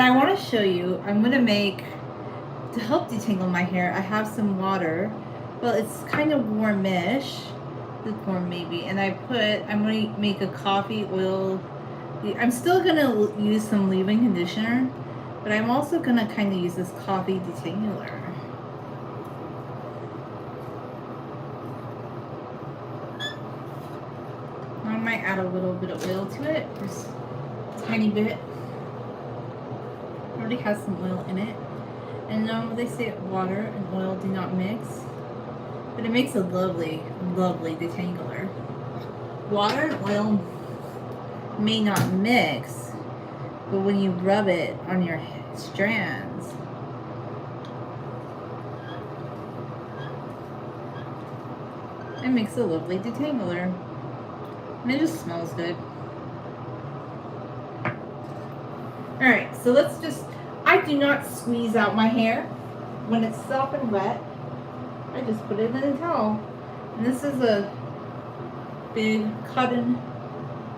I want to show you, I'm going to make, to help detangle my hair, I have some water. Well, it's kind of warmish, lukewarm maybe, and I'm going to make a coffee oil. I'm still going to use some leave-in conditioner, but I'm also going to kind of use this coffee detangler. I might add a little bit of oil to it, just a tiny bit. It already has some oil in it. And they say water and oil do not mix, but it makes a lovely, lovely detangler. Water and oil may not mix, but when you rub it on your strands, it makes a lovely detangler. And it just smells good. Alright, so let's just, I do not squeeze out my hair. When it's soft and wet, I just put it in a towel. And this is a big cotton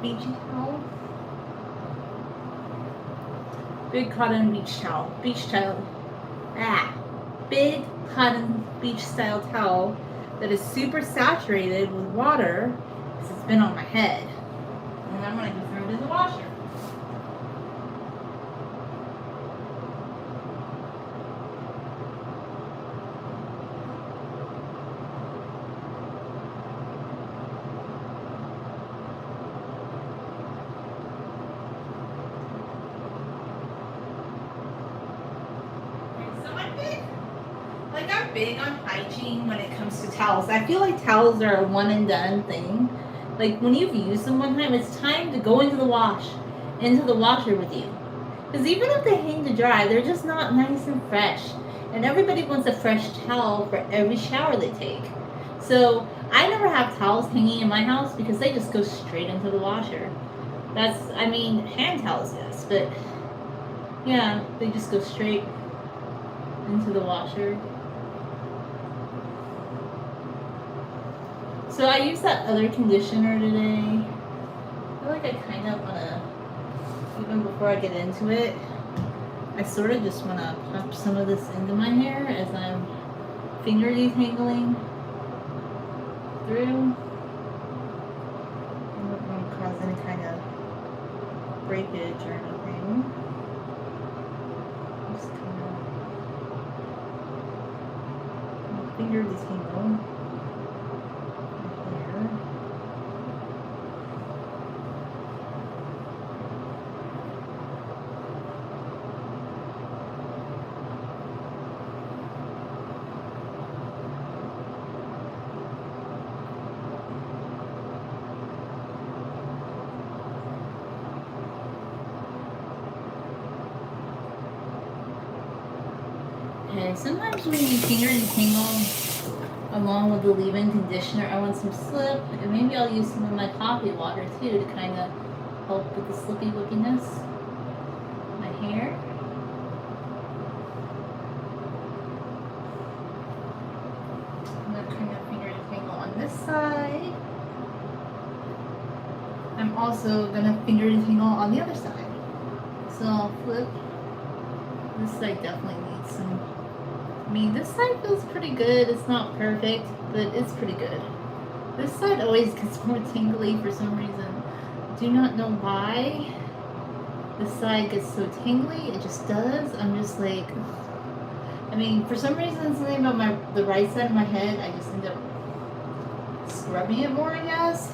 beachy towel. Big cotton beach towel. Big cotton beach style towel that is super saturated with water because it's been on my head. And I'm going to throw it in the washer. I'm big on hygiene when it comes to towels. I feel like towels are a one and done thing. Like when you've used them one time, it's time to go into the washer with you. Because even if they hang to dry, they're just not nice and fresh. And everybody wants a fresh towel for every shower they take. So I never have towels hanging in my house because they just go straight into the washer. Hand towels, yes, but yeah, they just go straight into the washer. So I used that other conditioner today. I feel like I kind of want to, even before I get into it, I sort of just want to pump some of this into my hair as I'm finger detangling through. I don't want to cause any kind of breakage or anything. Just kind of finger detangle. And sometimes when you finger detangle along with the leave-in conditioner, I want some slip, and maybe I'll use some of my coffee water too to kind of help with the slippy whippiness of my hair. I'm going to kind of finger detangle on this side. I'm also going to finger detangle on the other side. So I'll flip. This side definitely needs some. This side feels pretty good. It's not perfect, but it's pretty good. This side always gets more tingly for some reason. Do not know why this side gets so tingly. It just does. I'm just like, for some reason, something about the right side of my head, I just end up scrubbing it more, I guess.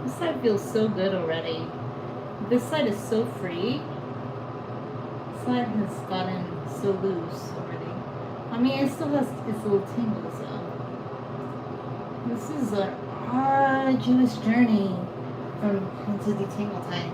This side feels so good already. This side is so free. This side has gotten so loose already. I mean, it still has its little tingles though. This is an arduous journey into detangle time.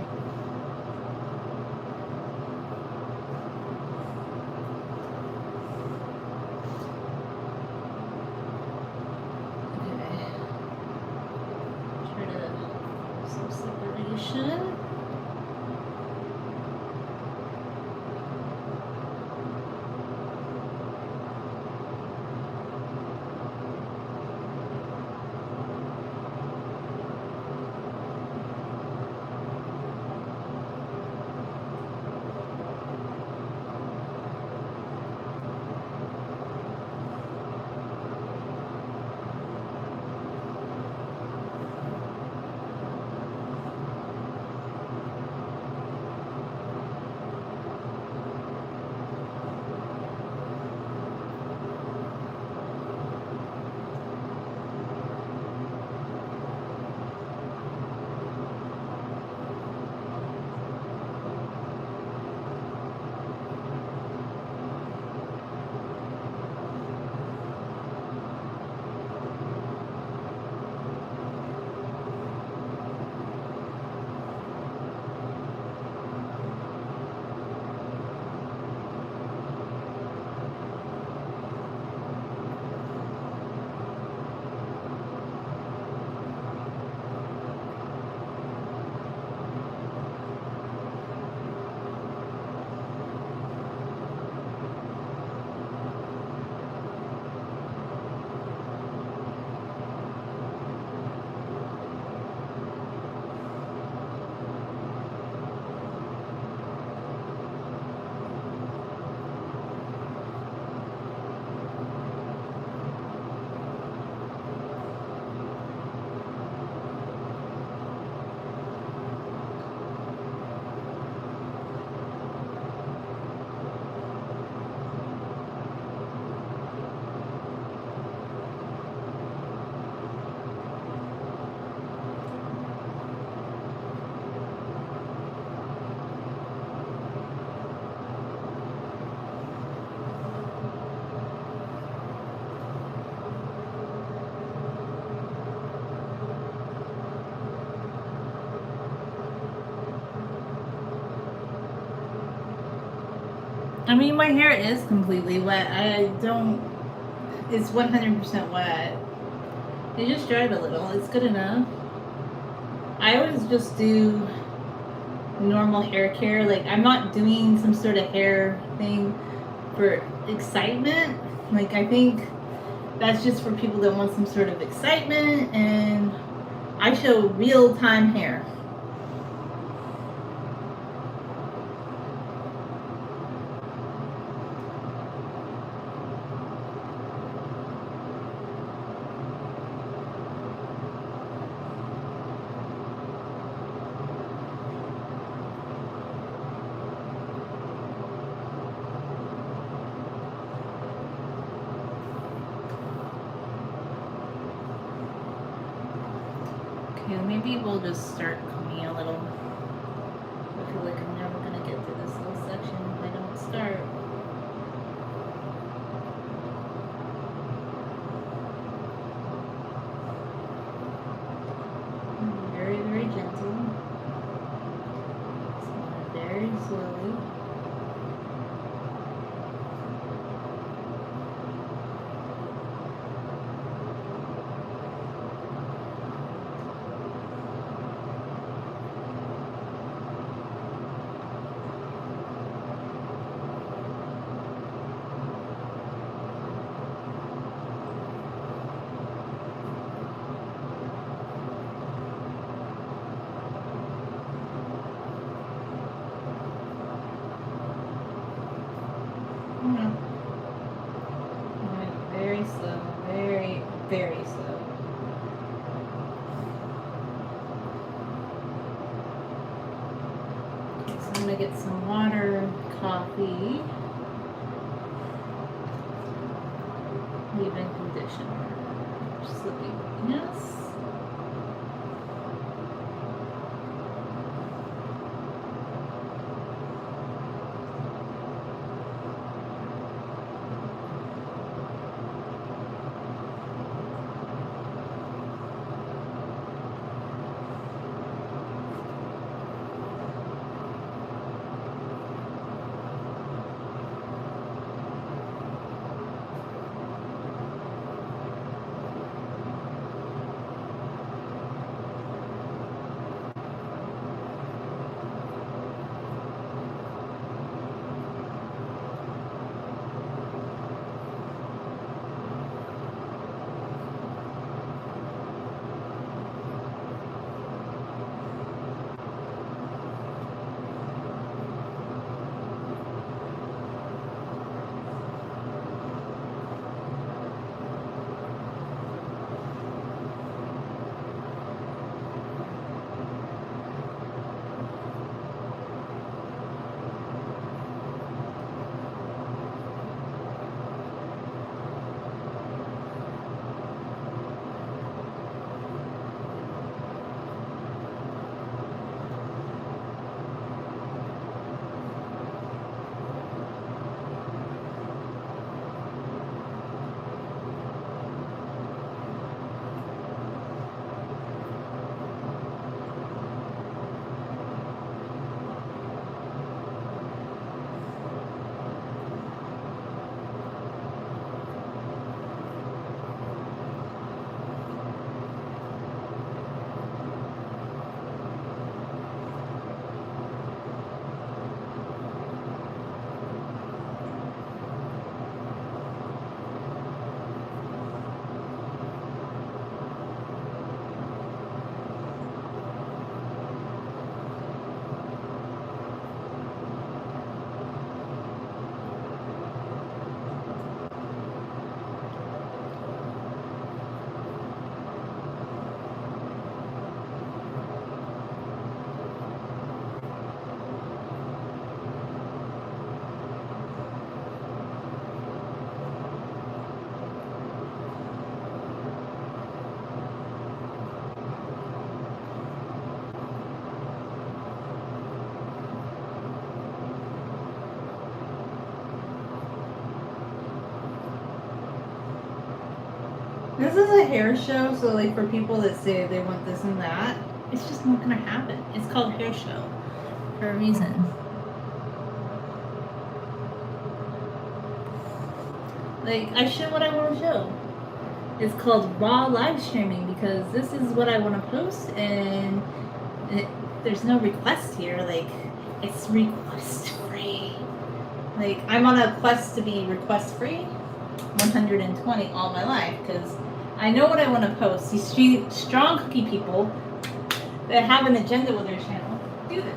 I mean, my hair is completely wet. It's 100% wet. It just dried a little. It's good enough. I always just do normal hair care. Like, I'm not doing some sort of hair thing for excitement. Like, I think that's just for people that want some sort of excitement, and I show real-time hair. Okay, maybe we'll just start combing a little. I feel like I'm never gonna get through this little section if I don't start. Very, very gentle. Very slowly. Very slow, very, very slow. Okay, so I'm gonna get some water, coffee, leave-in conditioner, sleepiness. This is a hair show, so like for people that say they want this and that, it's just not gonna happen. It's called hair show for a reason. Like, I show what I want to show. It's called raw live streaming because this is what I want to post, and there's no request here. Like, it's request free. Like, I'm on a quest to be request free 120 all my life because I know what I want to post. These strong cookie people that have an agenda with their channel do this.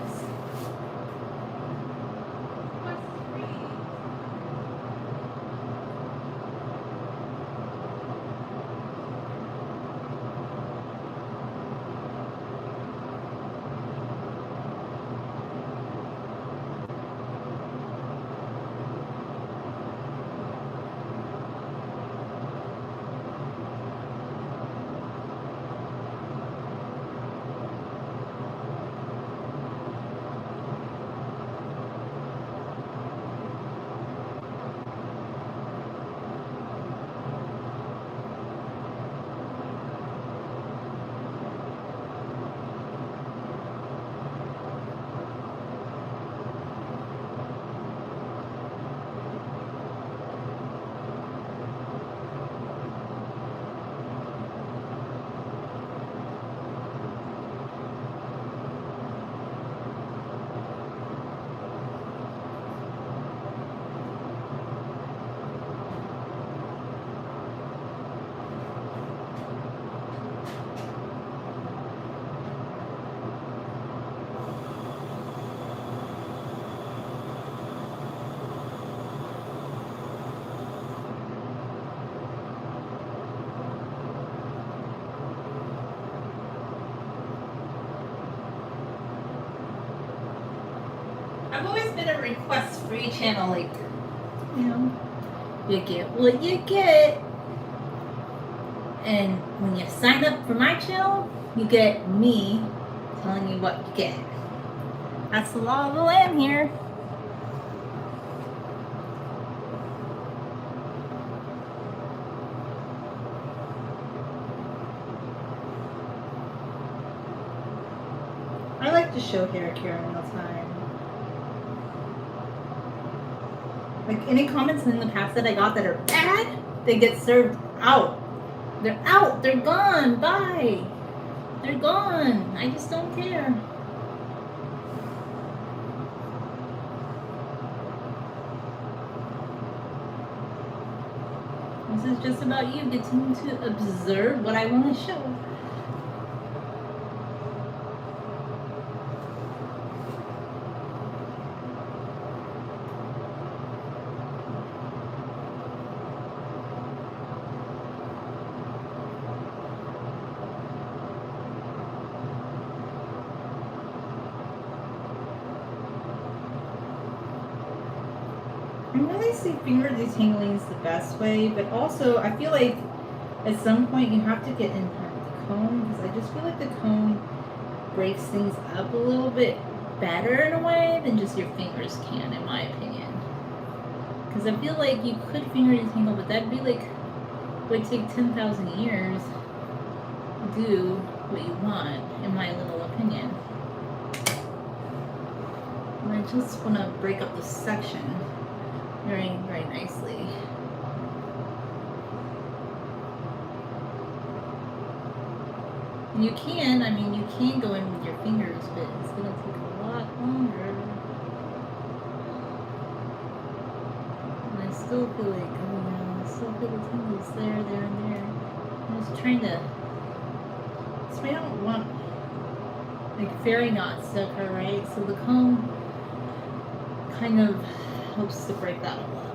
I've always been a request free channel, like, you know, you get what you get. And when you sign up for my channel, you get me telling you what you get. That's the law of the land here. I like to show hair care all the time. Like, any comments in the past that I got that are bad, they get served out. They're out. They're gone. Bye. They're gone. I just don't care. This is just about you getting to observe what I want to show. I really see finger detangling is the best way, but also I feel like at some point you have to get in the comb because I just feel like the comb breaks things up a little bit better in a way than just your fingers can, in my opinion. Because I feel like you could finger detangle, but that'd be like, it would take 10,000 years to do what you want, in my little opinion. And I just want to break up the section very, very nicely. You can, I mean, you can go in with your fingers, but it's going to take a lot longer. And I still feel like, oh no, I still feel the tingles there, and there. I'm just trying to, so I don't want, like, fairy knots stuck her, right? So the comb kind of helps to break that all up.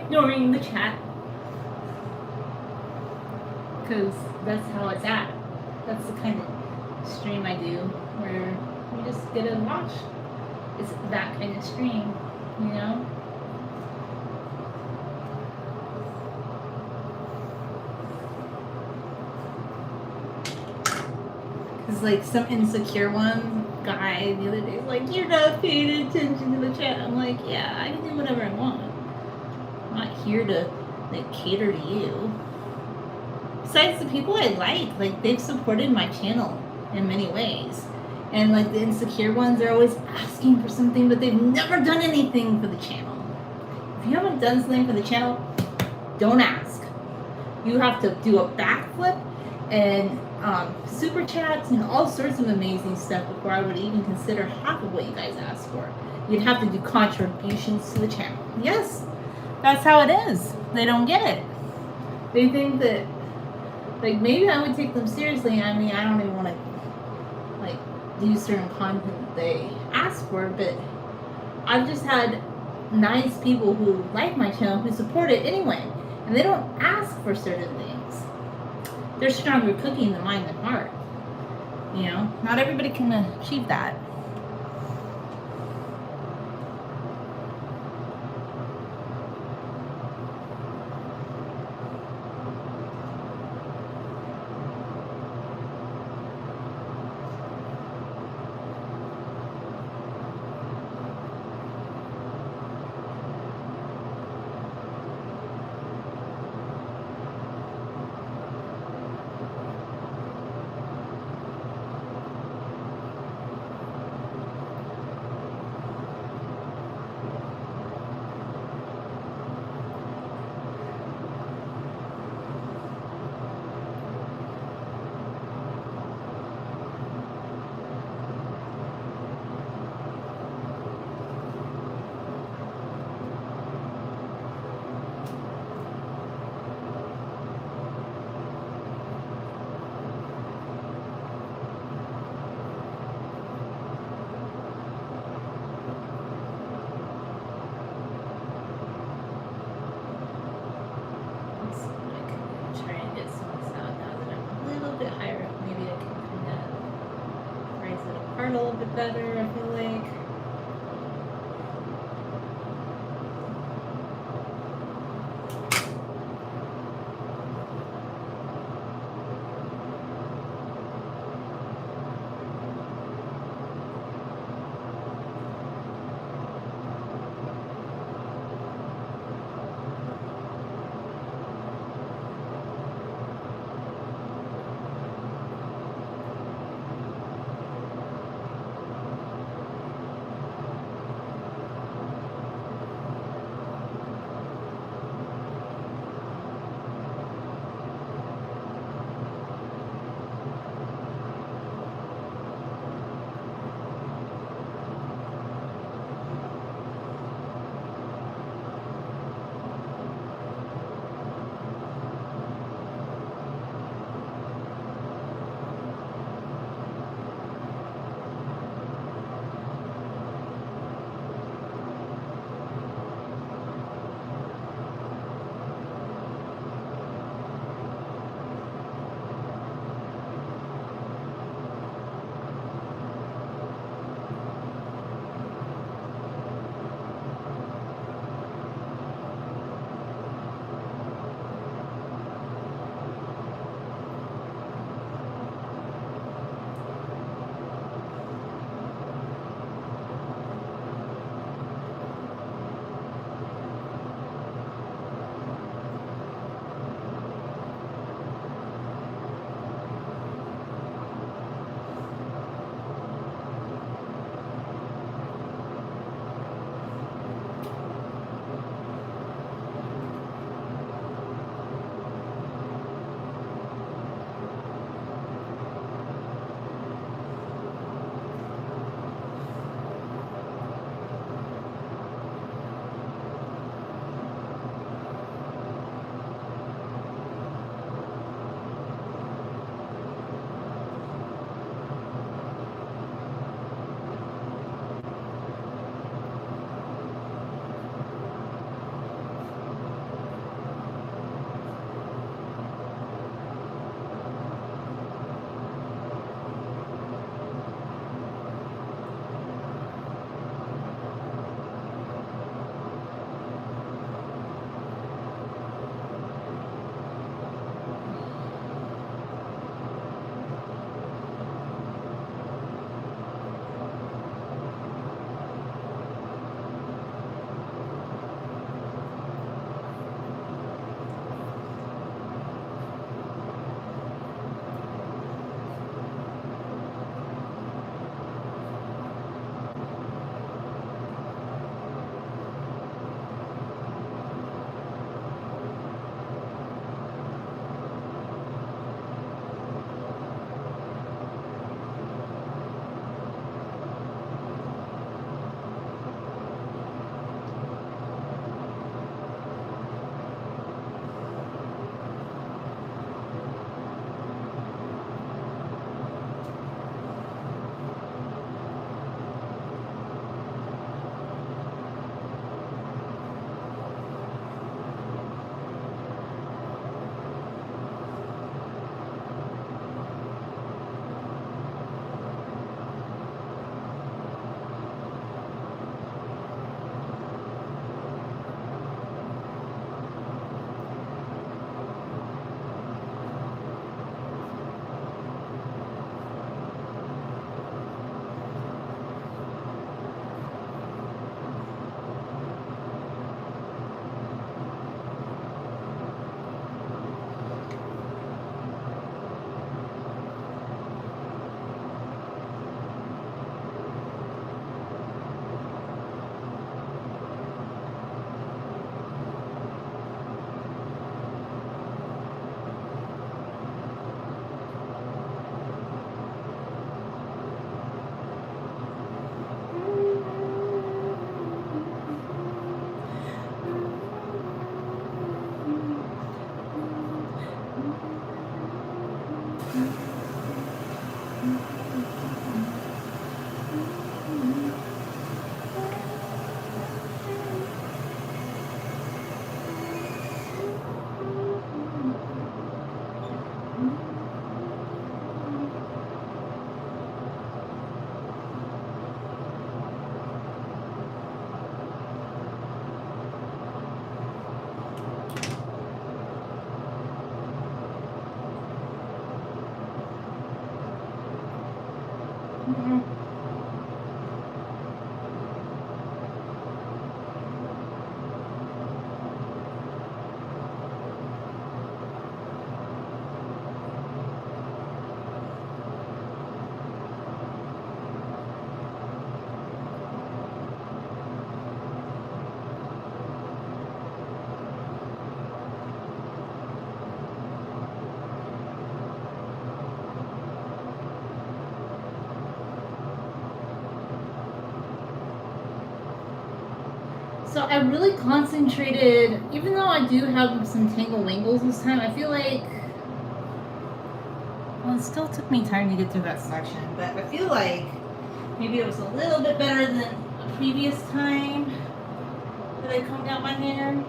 ignoring the chat because that's how it's at. That's the kind of stream I do where you just get to watch. It's that kind of stream, you know? Because, like, some insecure one guy the other day was like, you're not paying attention to the chat. I'm like, yeah, I can do whatever I want. I'm not here to, like, cater to you. Besides, the people I like, they've supported my channel in many ways. And, like, the insecure ones, they're always asking for something, but they've never done anything for the channel. If you haven't done something for the channel, don't ask. You have to do a backflip and super chats and all sorts of amazing stuff before I would even consider half of what you guys ask for. You'd have to do contributions to the channel. Yes, that's how it is. They don't get it. They think that, like, maybe I would take them seriously. I mean, I don't even want to, like, do certain content that they ask for, but I've just had nice people who like my channel who support it anyway, and they don't ask for certain things. They're stronger cooking than mind and heart. You know, not everybody can achieve that. A little bit better, I feel like. So I really concentrated, even though I do have some tangle wangles this time, I feel like, well, it still took me time to get through that section, but I feel like maybe it was a little bit better than the previous time that I combed out my hair.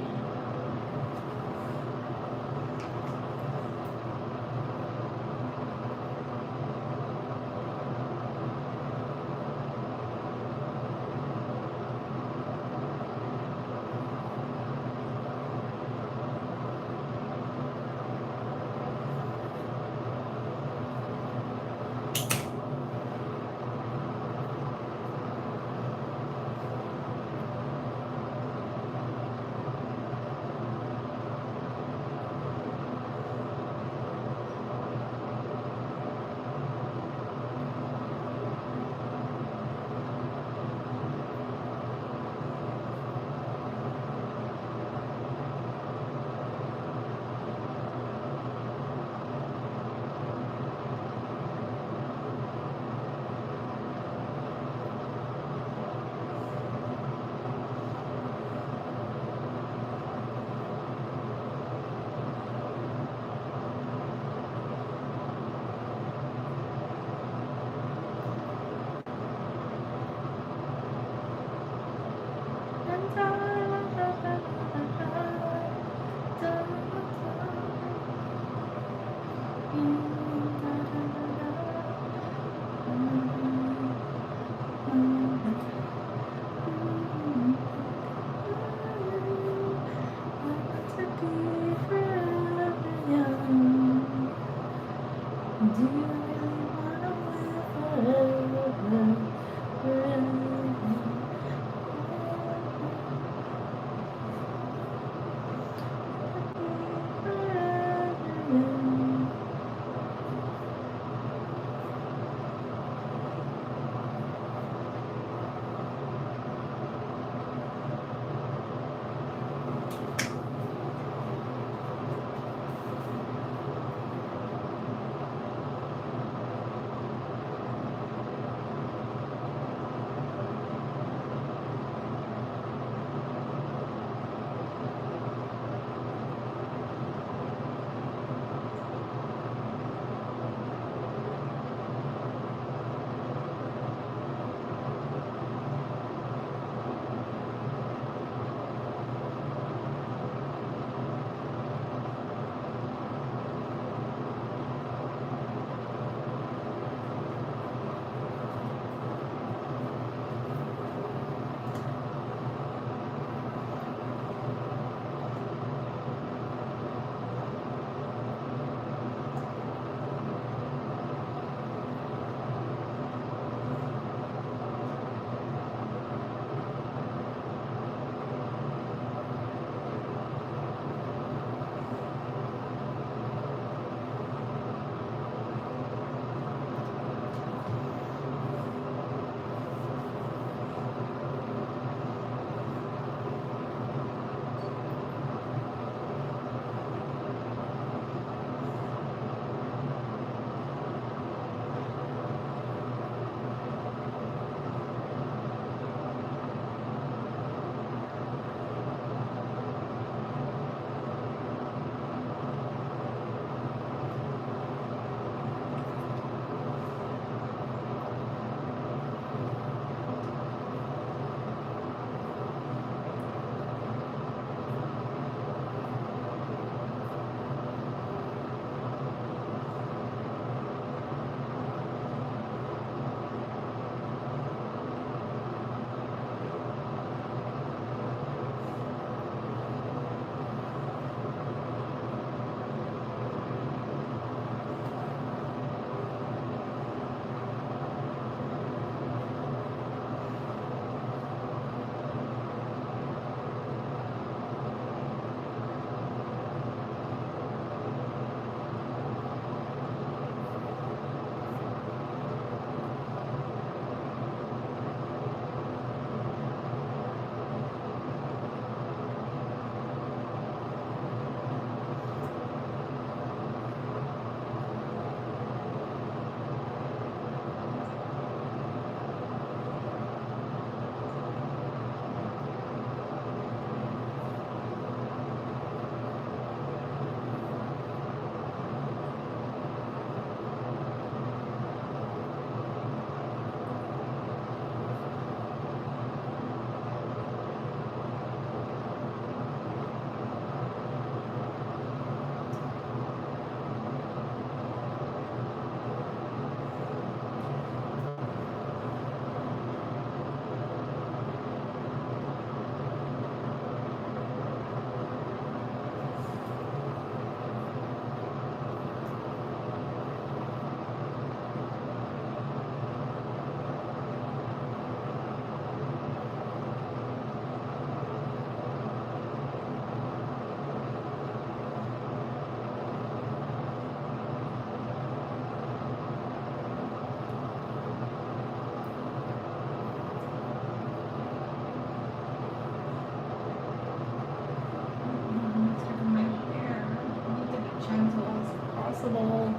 gentle as possible.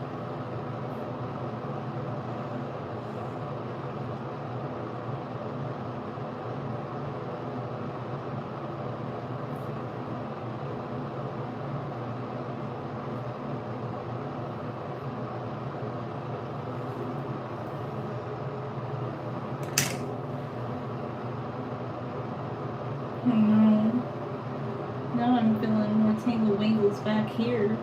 Now I'm feeling more tangle wangles back here.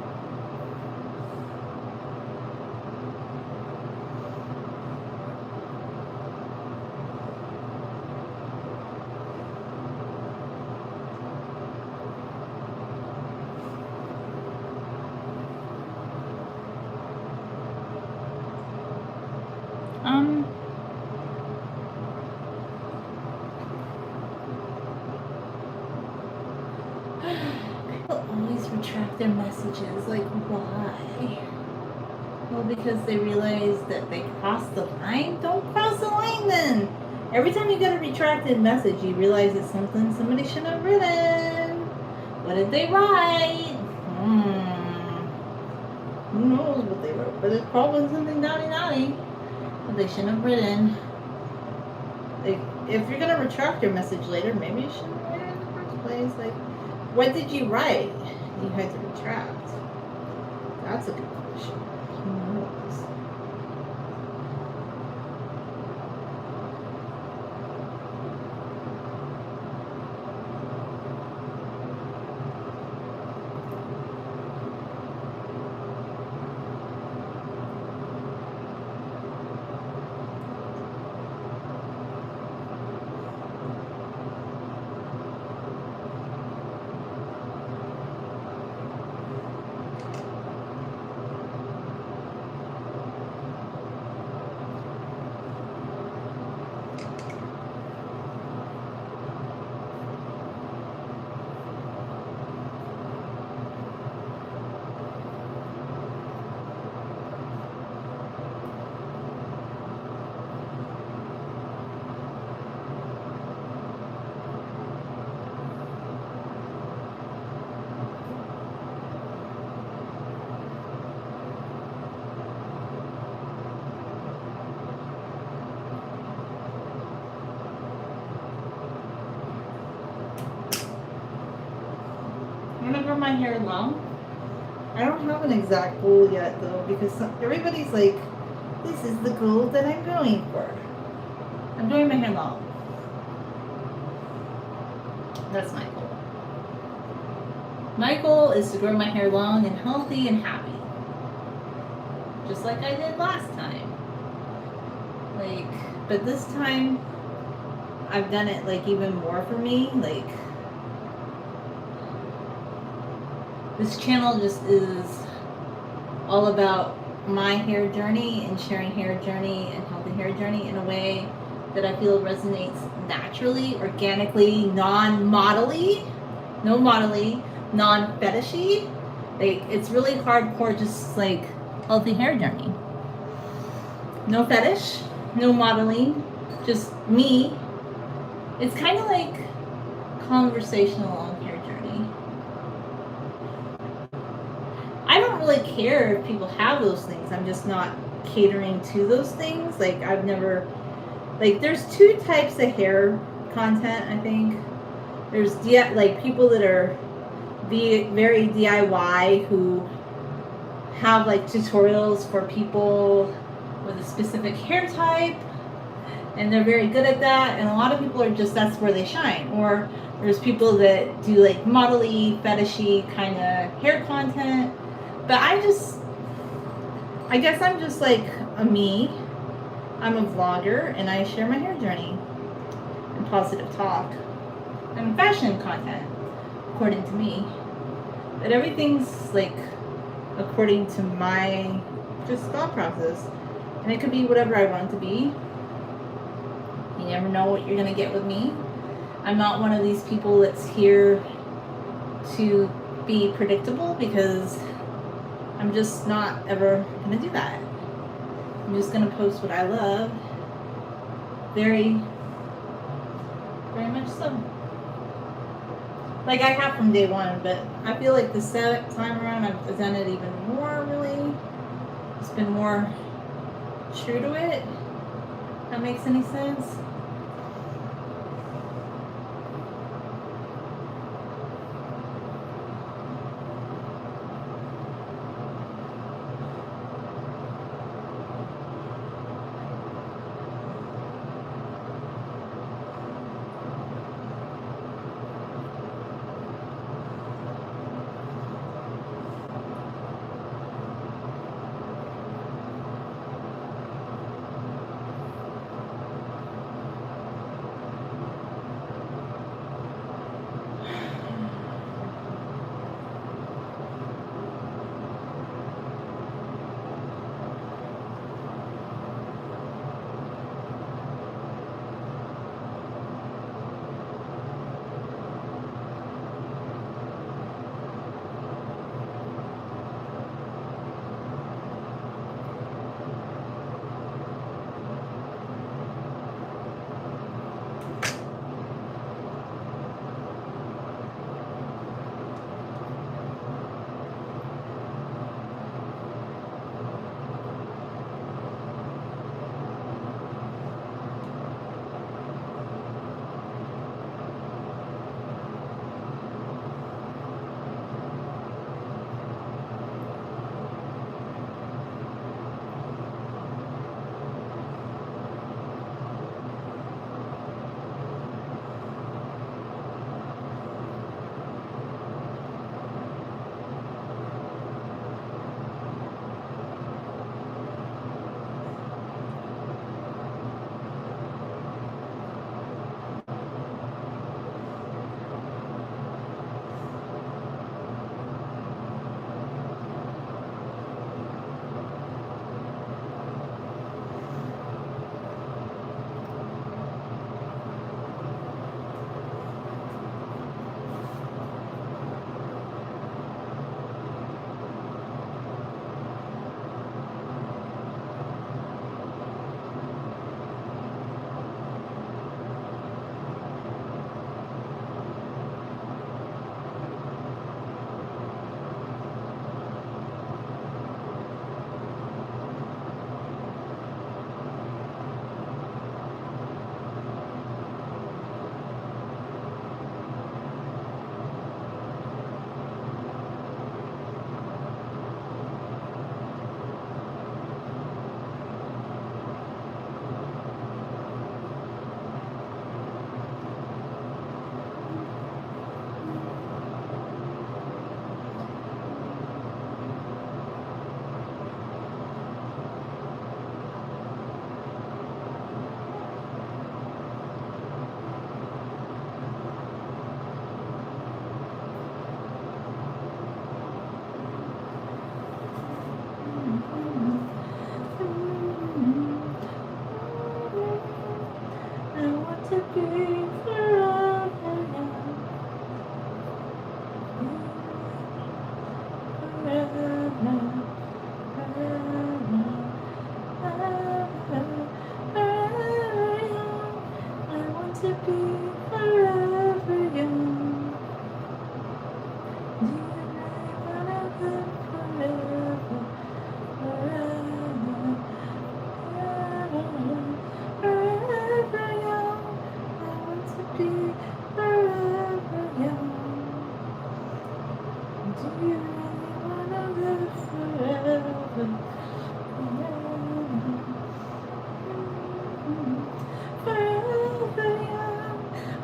People always retract their messages. Like, why? Well, because they realize that they crossed the line. Don't cross the line then. Every time you get a retracted message, you realize it's something somebody shouldn't have written. What did they write? Who knows what they wrote? But it's probably something naughty that they shouldn't have written. Like, if you're gonna retract your message later, maybe you shouldn't write it in the first place. Like, what did you write? You had to retract. That's a good question. Who knows? I'm gonna grow my hair long. I don't have an exact goal yet though, because everybody's like, this is the goal that I'm going for. I'm doing my hair long. That's my goal. My goal is to grow my hair long and healthy and happy. Just like I did last time. Like, but this time I've done it like even more for me. Like, this channel just is all about my hair journey and sharing hair journey and healthy hair journey in a way that I feel resonates naturally, organically, non-modelly, no modelly, non-fetishy. Like, it's really hardcore, just like healthy hair journey. No fetish, no modeling, just me. It's kind of like conversational on hair journey. I don't really care if people have those things. I'm just not catering to those things. Like, I've never, like, there's two types of hair content, I think. There's like people that are very DIY who have like tutorials for people with a specific hair type, and they're very good at that, and a lot of people are just, that's where they shine. Or there's people that do like modelly, fetishy kind of hair content. But I guess I'm just like a me. I'm a vlogger and I share my hair journey and positive talk and fashion content, according to me. But everything's like according to my just thought process. And it could be whatever I want it to be. You never know what you're going to get with me. I'm not one of these people that's here to be predictable, because I'm just not ever going to do that. I'm just going to post what I love. Very, very much so. Like I have from day one, but I feel like the second time around I've done it even more. Really, it's been more true to it. That makes any sense?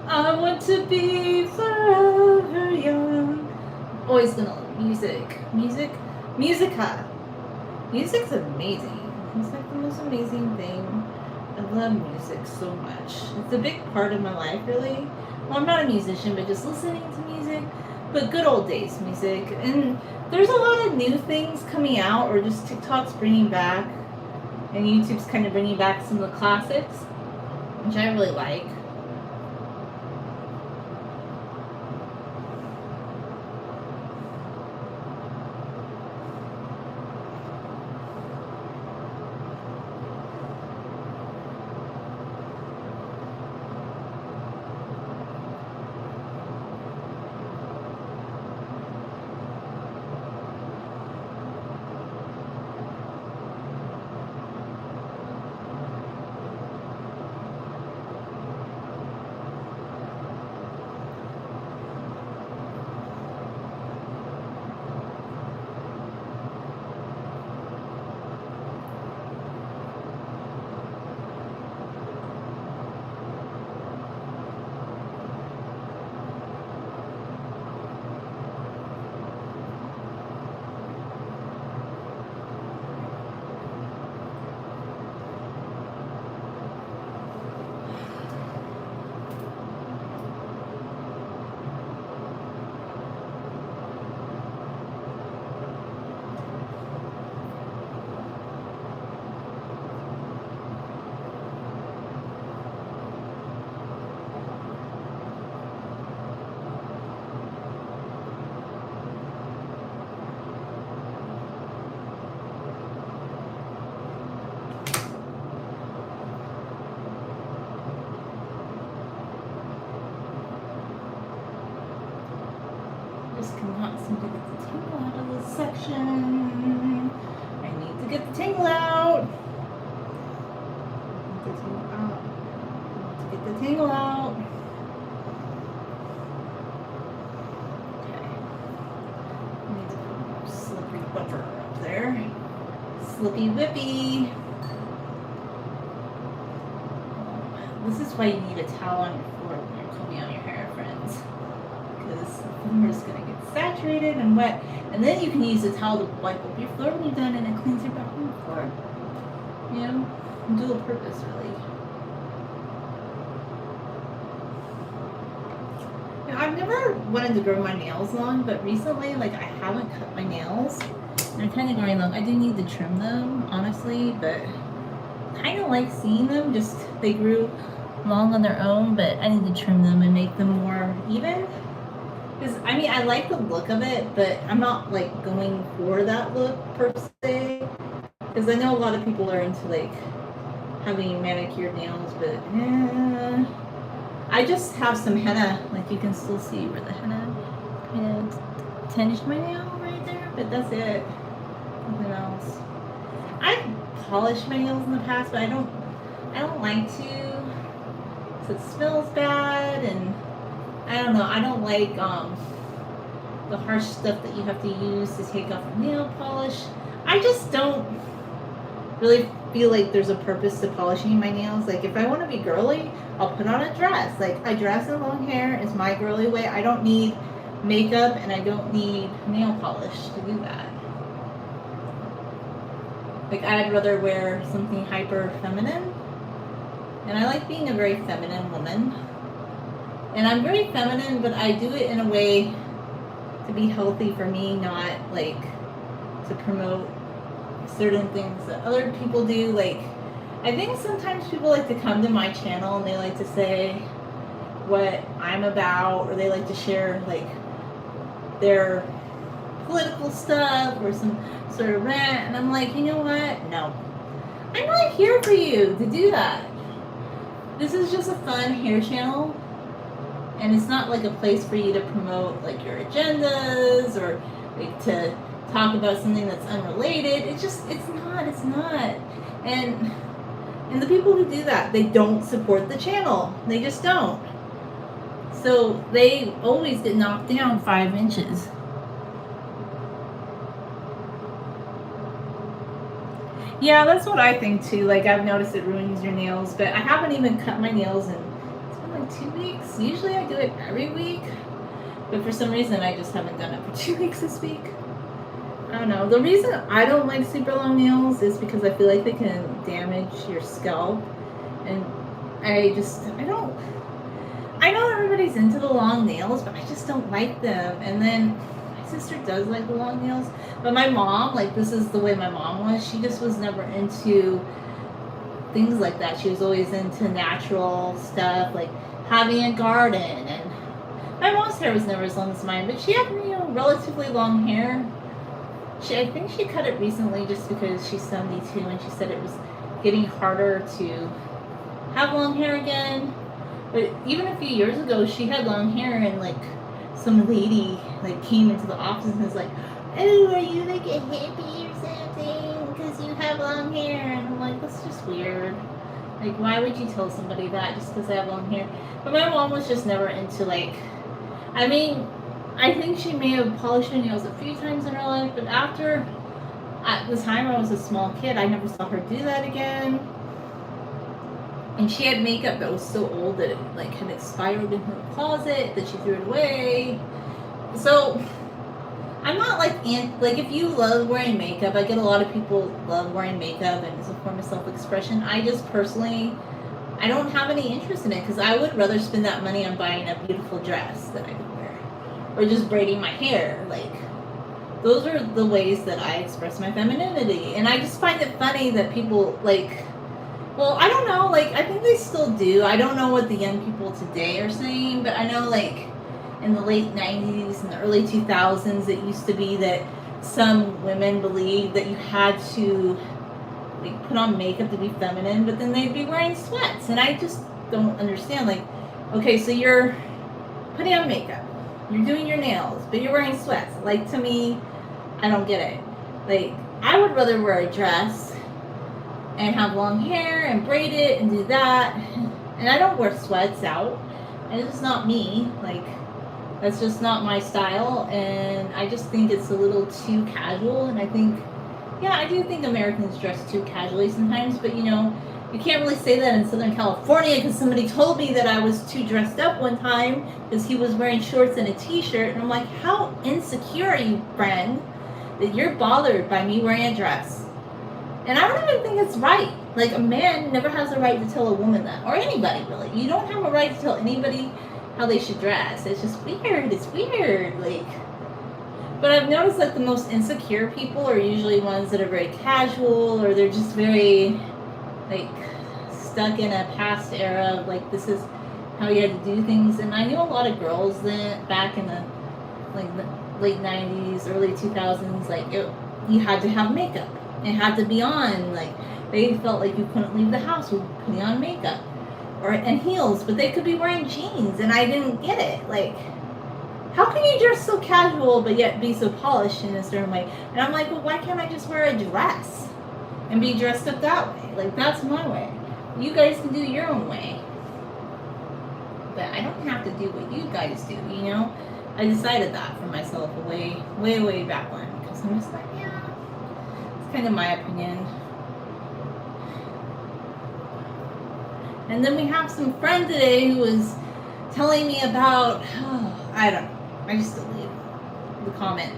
I want to be forever young. Always gonna love music. Musica. Music's amazing. It's like the most amazing thing. I love music so much. It's a big part of my life, really. Well, I'm not a musician, but just listening to music. But good old days music. And there's a lot of new things coming out, or just TikTok's bringing back, and YouTube's kind of bringing back some of the classics, which I really like. cannot seem to get the tingle out of this section. I need to get the tingle out. Get the tingle out. Okay. I need to put more slippery butter up there. Slippy whippy. This is why you need a towel on your floor when you're combing out your hair, friends. Because the floor is going to get saturated and wet. And then you can use a towel to wipe up your floor when you're done, and it cleans your bathroom floor. You know, dual purpose, really. Now, I've never wanted to grow my nails long, but recently, like, I haven't cut my nails. They're kind of growing long. I do need to trim them, honestly, but kind of like seeing them. Just, they grew long on their own, but I need to trim them and make them more even. Because, I mean, I like the look of it, but I'm not, like, going for that look, per se. Because I know a lot of people are into, like, having manicured nails, but, I just have some henna. Like, you can still see where the henna kind of tinged my nail right there, but that's it. Nothing else. I've polished my nails in the past, but I don't like to. So it smells bad, and I don't know. I don't like the harsh stuff that you have to use to take off nail polish. I just don't really feel like there's a purpose to polishing my nails. Like, if I want to be girly, I'll put on a dress. Like, I dress in long hair. It's my girly way. I don't need makeup, and I don't need nail polish to do that. Like, I'd rather wear something hyper feminine. And I like being a very feminine woman. And I'm very feminine, but I do it in a way to be healthy for me, not like to promote certain things that other people do. Like, I think sometimes people like to come to my channel and they like to say what I'm about, or they like to share like their political stuff or some sort of rant, and I'm like, you know what? No. I'm not here for you to do that. This is just a fun hair channel, and it's not like a place for you to promote like your agendas or like to talk about something that's unrelated. It's not. And the people who do that, they don't support the channel. They just don't. So they always get knocked down 5 inches. Yeah, that's what I think too. Like, I've noticed it ruins your nails, but I haven't even cut my nails in, it's been like 2 weeks. Usually I do it every week, but for some reason I just haven't done it for 2 weeks this week. I don't know. The reason I don't like super long nails is because I feel like they can damage your scalp, and I know everybody's into the long nails, but I just don't like them. And then my sister does like the long nails, but my mom, like, this is the way my mom was. She just was never into things like that. She was always into natural stuff, like having a garden. And my mom's hair was never as long as mine, but she had, relatively long hair. I think she cut it recently just because she's 72, and she said it was getting harder to have long hair again. But even a few years ago, she had long hair, and like some lady like came into the office and was like, "Oh, are you like a hippie or something because you have long hair?" And I'm like, that's just weird. Like, why would you tell somebody that just because they have long hair? But my mom was just never into, like, I mean, I think she may have polished her nails a few times in her life, but at the time I was a small kid, I never saw her do that again. And she had makeup that was so old that it like had expired in her closet, that she threw it away. So I'm not like if you love wearing makeup, I get a lot of people love wearing makeup and it's a form of self-expression. I just personally, I don't have any interest in it, because I would rather spend that money on buying a beautiful dress that I could wear, or just braiding my hair. Like, those are the ways that I express my femininity. And I just find it funny that people like, well, I don't know, like, I think they still do. I don't know what the young people today are saying, but I know, like, in the late 90s and the early 2000s, it used to be that some women believed that you had to, like, put on makeup to be feminine, but then they'd be wearing sweats. And I just don't understand. Like, okay, so you're putting on makeup. You're doing your nails, but you're wearing sweats. Like, to me, I don't get it. Like, I would rather wear a dress and have long hair and braid it and do that. And I don't wear sweats out. And it's just not me. Like, that's just not my style. And I just think it's a little too casual. And I think, yeah, I do think Americans dress too casually sometimes. But, you know, you can't really say that in Southern California because somebody told me that I was too dressed up one time because he was wearing shorts and a t-shirt. And I'm like, how insecure are you, friend, that you're bothered by me wearing a dress? And I don't even think it's right. Like, a man never has the right to tell a woman that. Or anybody, really. You don't have a right to tell anybody how they should dress. It's just weird. It's weird. Like, but I've noticed that the most insecure people are usually ones that are very casual, or they're just very, like, stuck in a past era of, like, this is how you had to do things. And I knew a lot of girls then, back in the, like, the late 90s, early 2000s, like, you had to have makeup. It had to be on. Like, they felt like you couldn't leave the house without putting on makeup and heels, but they could be wearing jeans, and I didn't get it. Like, how can you dress so casual but yet be so polished in a certain way? And I'm like, well, why can't I just wear a dress and be dressed up that way? Like, that's my way. You guys can do your own way, but I don't have to do what you guys do, you know? I decided that for myself way back when, because I'm just like, yeah, it's kind of my opinion. And then we have some friend today who was telling me about, I don't know, I just deleted the comment.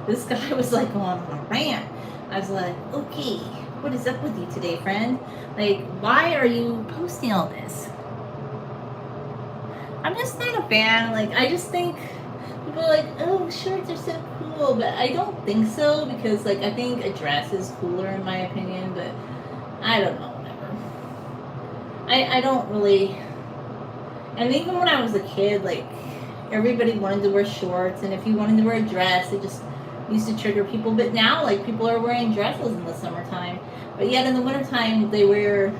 This guy was like going on a rant. I was like, okay, what is up with you today, friend? Like, why are you posting all this? I'm just not a fan. Like, I just think people are like, oh, shirts are so cool, but I don't think so, because, like, I think a dress is cooler in my opinion, but I don't know, whatever. I don't really, and even when I was a kid, like, everybody wanted to wear shorts, and if you wanted to wear a dress, it just used to trigger people. But now, like, people are wearing dresses in the summertime, but yet in the wintertime they wear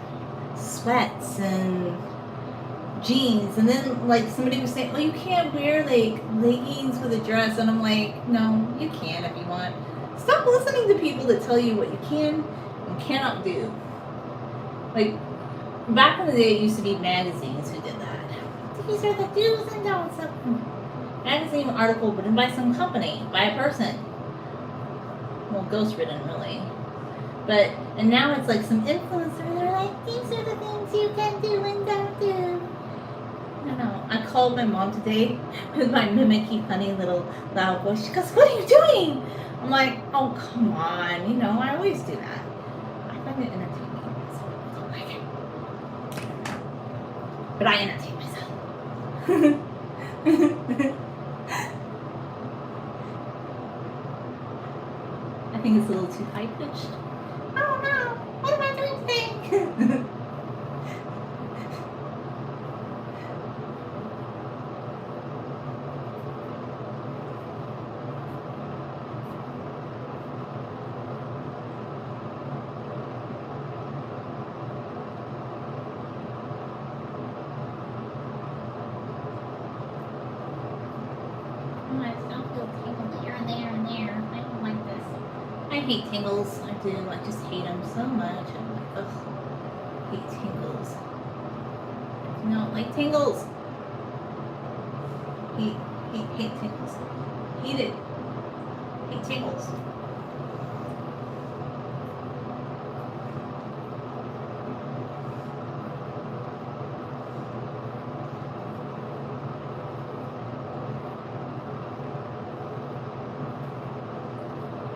sweats and jeans. And then, like, somebody was saying, well, you can't wear, like, leggings with a dress, and I'm like, no, you can if you want. Stop listening to people that tell you what you can and cannot do. Like, back in the day, it used to be magazines who did that. These are the do's and don'ts of magazine article written by some company, by a person. Well, ghostwritten, really. But, and now it's like some influencer, they're like, these are the things you can do and don't do. I don't know. I called my mom today with my mimicky, funny little loud voice. She goes, what are you doing? I'm like, oh, come on. You know, I always do that. I find it entertaining. But I entertain myself. I think it's a little too high pitched. Oh no! What am I doing today? I hate tingles. I do. I just hate them so much. I'm like, ugh. Hate tingles. I don't like tingles. Hate tingles. Hate it. Hate tingles.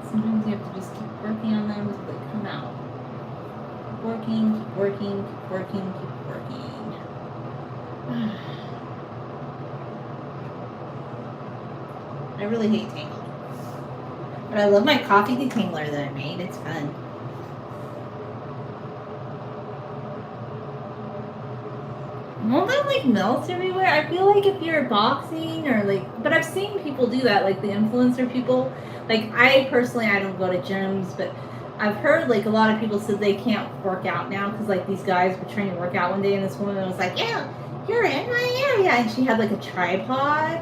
Sometimes you have to just keep working on them until they come out. Keep working, keep working, keep working, keep working. I really hate tangling. But I love my coffee detangler that I made. It's fun. Won't that like melt everywhere? I feel like if you're boxing or like, but I've seen people do that, like the influencer people. Like, I personally, I don't go to gyms, but I've heard like a lot of people said they can't work out now because like these guys were trying to work out one day, and this woman was like, yeah, you're in my area, and she had like a tripod,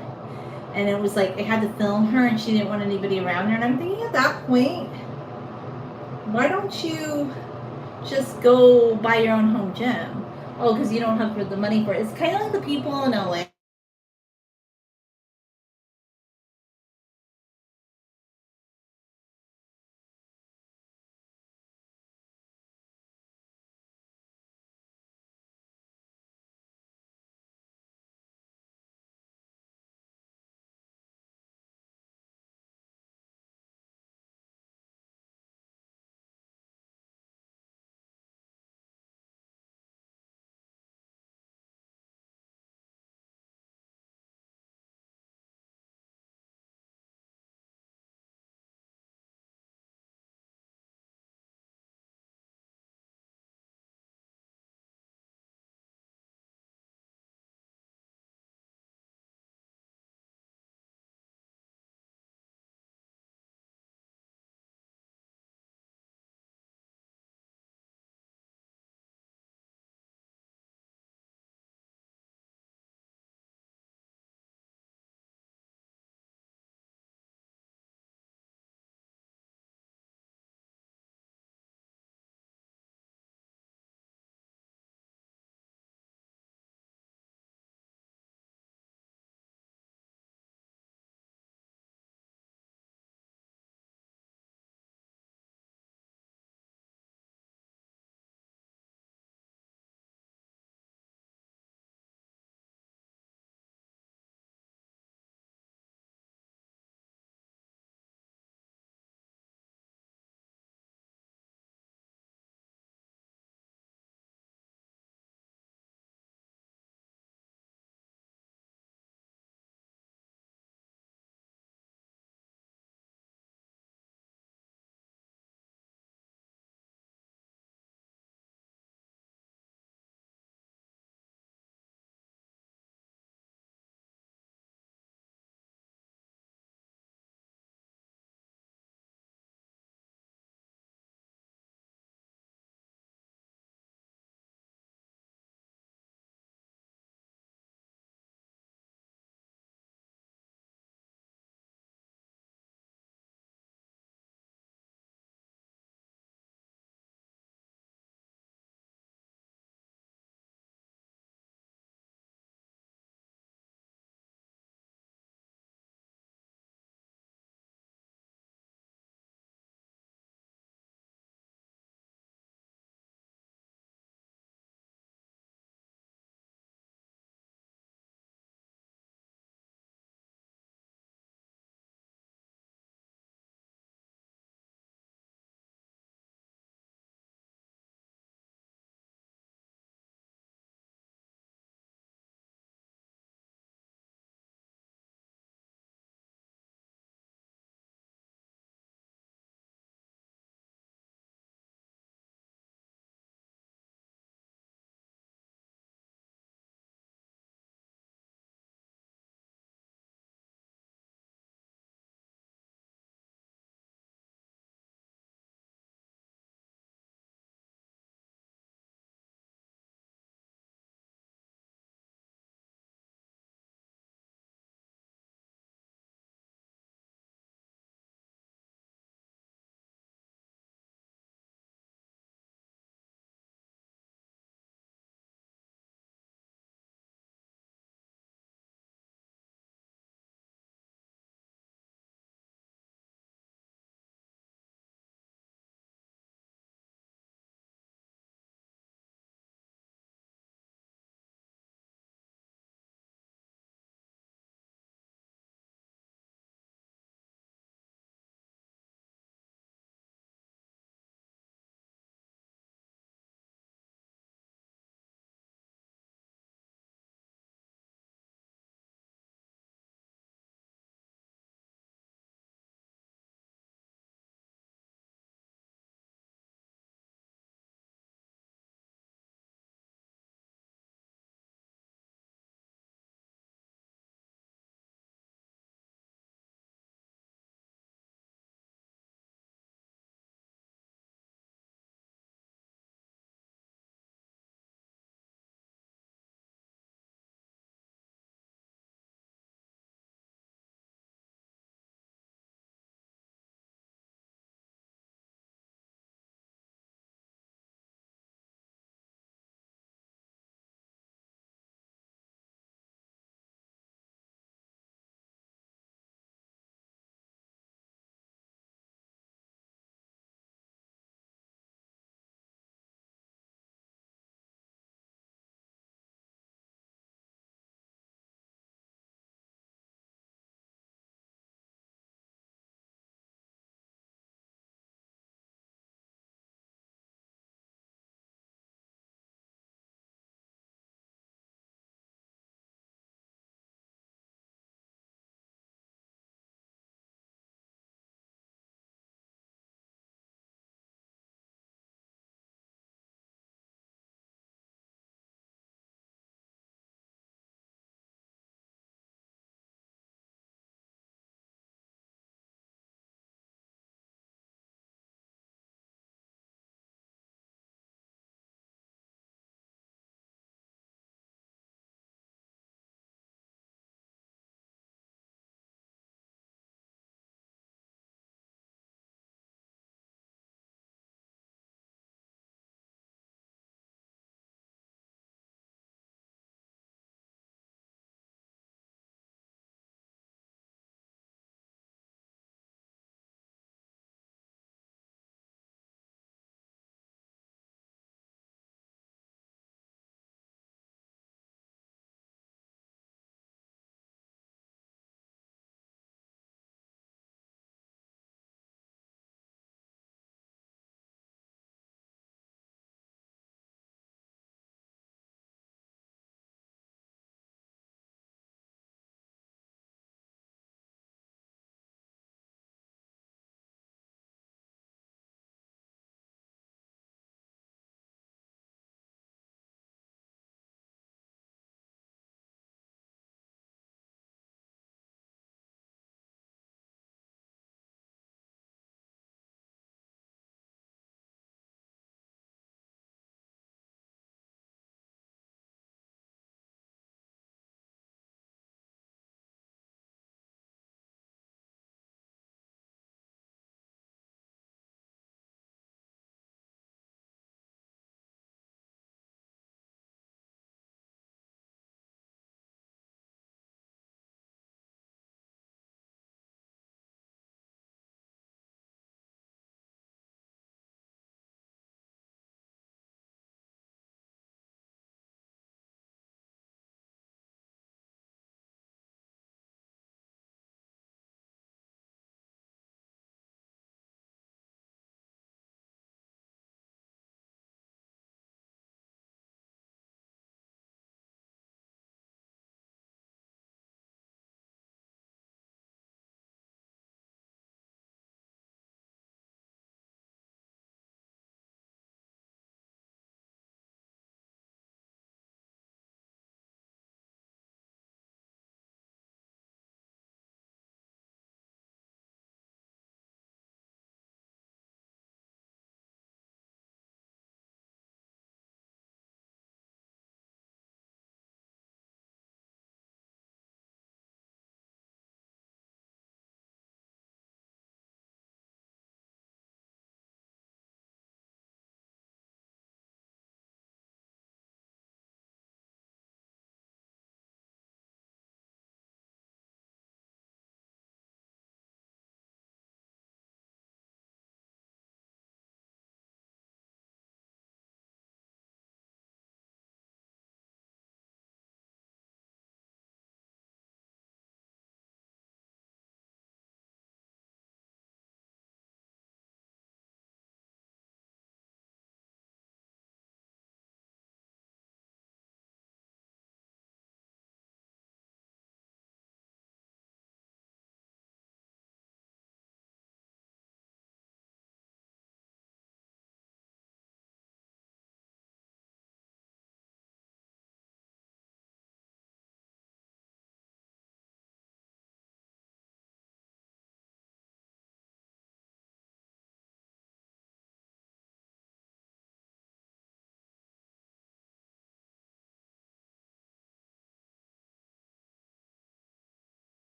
and it was like it had to film her, and she didn't want anybody around her. And I'm thinking at that point, why don't you just go buy your own home gym? Oh, because you don't have the money for it. It's kind of like the people in LA